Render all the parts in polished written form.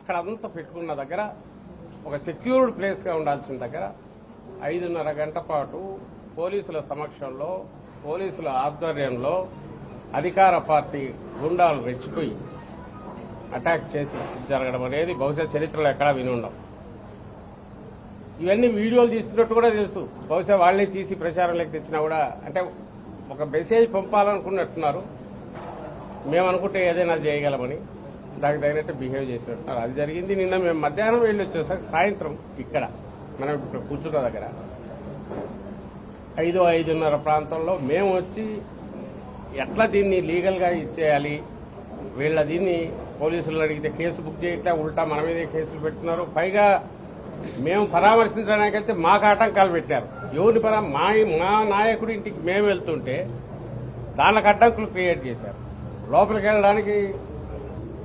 అక్కడంతా పెట్టుకున్న దగ్గర ఒక సెక్యూర్డ్ ప్లేస్గా ఉండాల్సిన దగ్గర 5:30 గంట పాటు పోలీసుల సమక్షంలో పోలీసుల ఆధ్వర్యంలో అధికార పార్టీ గుండాలు రెచ్చిపోయి అటాక్ చేసి జరగడం అనేది బహుశా చరిత్రలో ఎక్కడా విని ఉండం. ఇవన్నీ వీడియోలు తీస్తున్నట్టు కూడా తెలుసు. బహుశా వాళ్లే తీసి ప్రచారంలోకి తెచ్చినా కూడా అంటే ఒక మెసేజ్ పంపాలనుకున్నట్టున్నారు. మేము అనుకుంటే ఏదైనా చేయగలమని దానికి తగినట్టు బిహేవ్ చేసినట్టున్నారు. అది జరిగింది. నిన్న మేము మధ్యాహ్నం వెళ్ళి వచ్చేసరికి సాయంత్రం ఇక్కడ మనం ఇప్పుడు కూర్చున్న దగ్గర 5:30 ప్రాంతంలో మేము వచ్చి ఎట్లా దీన్ని లీగల్గా ఇచ్చేయాలి, వీళ్ళ దీన్ని పోలీసులు అడిగితే కేసు బుక్ చేయట్లే, ఉల్టా మన మీదే కేసులు పెడుతున్నారు. పైగా మేము పరామర్శించడానికైతే మాకు ఆటంకాలు పెట్టారు. ఎవరిని మా నాయకుడి ఇంటికి మేము వెళ్తుంటే దానికి అడ్డంకులు క్రియేట్ చేశారు. లోపలికి వెళ్ళడానికి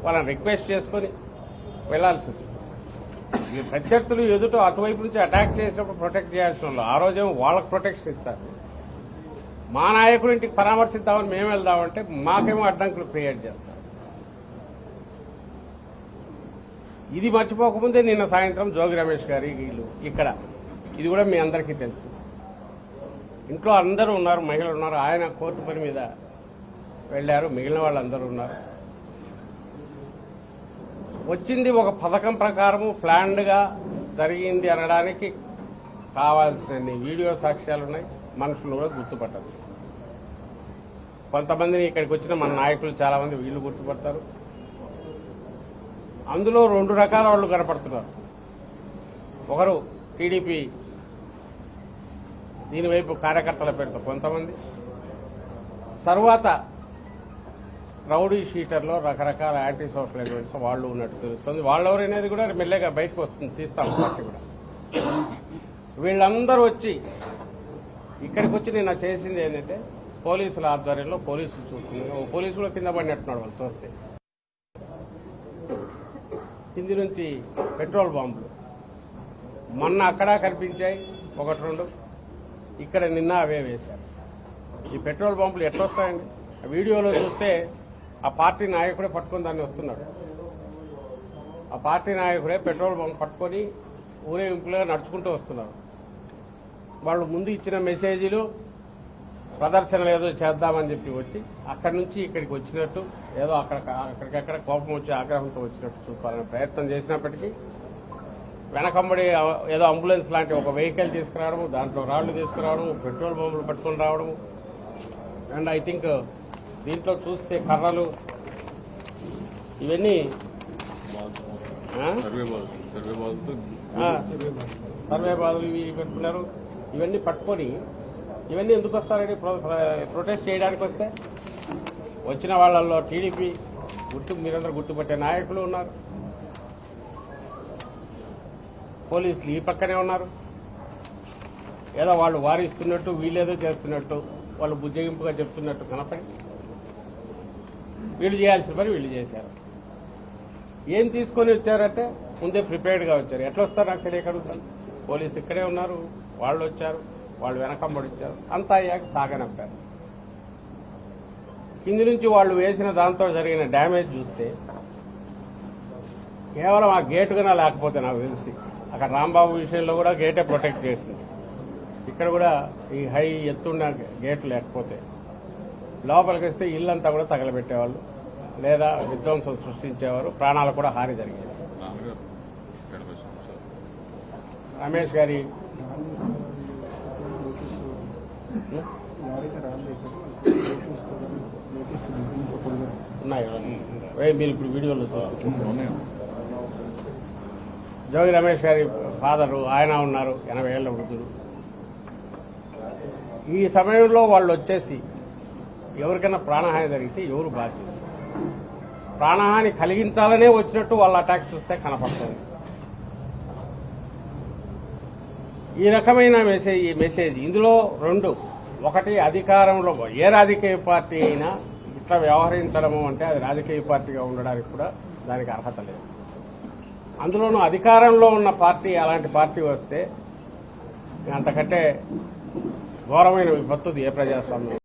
వాళ్ళని రిక్వెస్ట్ చేసుకుని వెళ్లాల్సి వచ్చింది. ఈ ప్రత్యర్థులు ఎదుట అటువైపు నుంచి అటాక్ చేసినప్పుడు ప్రొటెక్ట్ చేయాల్సిన వాళ్ళు ఆ రోజేమో వాళ్ళకు ప్రొటెక్షన్ ఇస్తారు. మా నాయకుడి ఇంటికి పరామర్శిద్దామని మేము వెళ్దామంటే మాకేమో అడ్డంకులు క్రియేట్ చేస్తారు. ఇది మర్చిపోకముందే నిన్న సాయంత్రం జోగి రమేష్ గారి వీళ్ళు ఇక్కడ, ఇది కూడా మీ అందరికీ తెలుసు. ఇంట్లో అందరూ ఉన్నారు, మహిళలు ఉన్నారు. ఆయన కోర్టు పని మీద వెళ్లారు, మిగిలిన వాళ్ళందరూ ఉన్నారు. వచ్చింది ఒక పథకం ప్రకారము ప్లాన్డ్ గా జరిగింది అనడానికి కావాల్సిన వీడియో సాక్ష్యాలు ఉన్నాయి. మనుషులు కూడా గుర్తుపట్టారు. కొంతమందిని ఇక్కడికి వచ్చిన మన నాయకులు చాలా మంది వీళ్ళు గుర్తుపడతారు. అందులో 2 రకాల వాళ్ళు కనపడుతున్నారు. ఒకరు టీడీపీ దీనివైపు కార్యకర్తల పేరుతో కొంతమంది, తరువాత రౌడీ షీటర్లో రకరకాల యాంటీ సోషల్ ఎలిమెంట్స్ వాళ్ళు ఉన్నట్టు తెలుస్తుంది. వాళ్ళెవరైనది కూడా మెల్లగా బయటకు వస్తుంది, తీస్తాం పార్టీ కూడా. వీళ్ళందరూ వచ్చి ఇక్కడికి వచ్చి నిన్న చేసింది ఏంటంటే పోలీసుల ఆధ్వర్యంలో పోలీసులు చూస్తుంది. పోలీసులు కింద పడినట్టున్నాడు వాళ్ళు చూస్తే. కింది నుంచి పెట్రోల్ బాంబులు మొన్న అక్కడ కనిపించాయి 1-2, ఇక్కడ నిన్న అవే వేశారు. ఈ పెట్రోల్ బాంబులు ఎట్లా వస్తాయండి? వీడియోలో చూస్తే ఆ పార్టీ నాయకుడే పట్టుకొని దాన్ని వస్తున్నాడు. ఆ పార్టీ నాయకుడే పెట్రోల్ బంక్ పట్టుకొని ఊరేగింపులుగా నడుచుకుంటూ వస్తున్నారు. వాళ్ళు ముందు ఇచ్చిన మెసేజీలు ప్రదర్శనలు ఏదో చేద్దామని చెప్పి వచ్చి అక్కడి నుంచి ఇక్కడికి వచ్చినట్టు ఏదో అక్కడికక్కడ కోపం వచ్చి ఆగ్రహంతో వచ్చినట్టు చూపాలని ప్రయత్నం చేసినప్పటికీ వెనకంబడి ఏదో అంబులెన్స్ లాంటి ఒక వెహికల్ తీసుకురావడము, దాంట్లో రాళ్లు తీసుకురావడము, పెట్రోల్ బంబులు పట్టుకొని రావడము. అండ్ ఐ థింక్ దీంట్లో చూస్తే కర్రలు ఇవన్నీ సర్వే బాధలు ఇవి పెట్టుకున్నారు. ఇవన్నీ పట్టుకొని ఇవన్నీ ఎందుకు వస్తారండి? ప్రొటెస్ట్ చేయడానికి వస్తే వచ్చిన వాళ్ళల్లో టీడీపీ మీరందరూ గుర్తుపట్టే నాయకులు ఉన్నారు, పోలీసులు ఈ పక్కనే ఉన్నారు. ఏదో వాళ్ళు వారిస్తున్నట్టు వీళ్ళేదో చేస్తున్నట్టు వాళ్ళు బుజ్జగింపుగా చెప్తున్నట్టు కనపడి వీళ్ళు చేయాల్సిన పని వీళ్ళు చేశారు. ఏం తీసుకొని వచ్చారంటే ముందే ప్రిపేర్డ్గా వచ్చారు. ఎట్లా వస్తారు నాకు తెలియకడుగుతాను. పోలీసు ఇక్కడే ఉన్నారు, వాళ్ళు వచ్చారు, వాళ్ళు వెనకంబడి వచ్చారు. అంతా అయ్యాక సాగనంపారు. కింది నుంచి వాళ్ళు వేసిన దాంతో జరిగిన డ్యామేజ్ చూస్తే కేవలం ఆ గేటుగానే లేకపోతే నాకు తెలిసి అక్కడ రాంబాబు విషయంలో కూడా గేటే ప్రొటెక్ట్ చేసింది. ఇక్కడ కూడా ఈ హై ఎత్తున్న గేటు లేకపోతే లోపలికి వస్తే ఇల్లంతా కూడా తగలబెట్టేవాళ్ళు లేదా విధ్వంసం సృష్టించేవారు, ప్రాణాలు కూడా హాని జరిగేది. రమేష్ గారి ఉన్నాయి, మీరు ఇప్పుడు వీడియోలో చూస్తున్నారు. జోగి రమేష్ గారి ఫాదరు ఆయన ఉన్నారు, 80 ఏళ్ల వృద్ధులు. ఈ సమయంలో వాళ్ళు వచ్చేసి ఎవరికైనా ప్రాణహాని జరిగితే ఎవరు బాధ్యత? ప్రాణహాని కలిగించాలనే వచ్చినట్టు వాళ్ళ అటాక్ చూస్తే కనపడుతుంది. ఈ రకమైన మెసేజ్ ఇందులో 2. ఒకటి, అధికారంలో ఏ రాజకీయ పార్టీ అయినా ఇట్లా వ్యవహరించడము అంటే అది రాజకీయ పార్టీగా ఉండడానికి కూడా దానికి అర్హత లేదు. అందులోనూ అధికారంలో ఉన్న పార్టీ అలాంటి పార్టీ వస్తే అంతకంటే ఘోరమైన విపత్తు ఏ ప్రజాస్వామ్యం.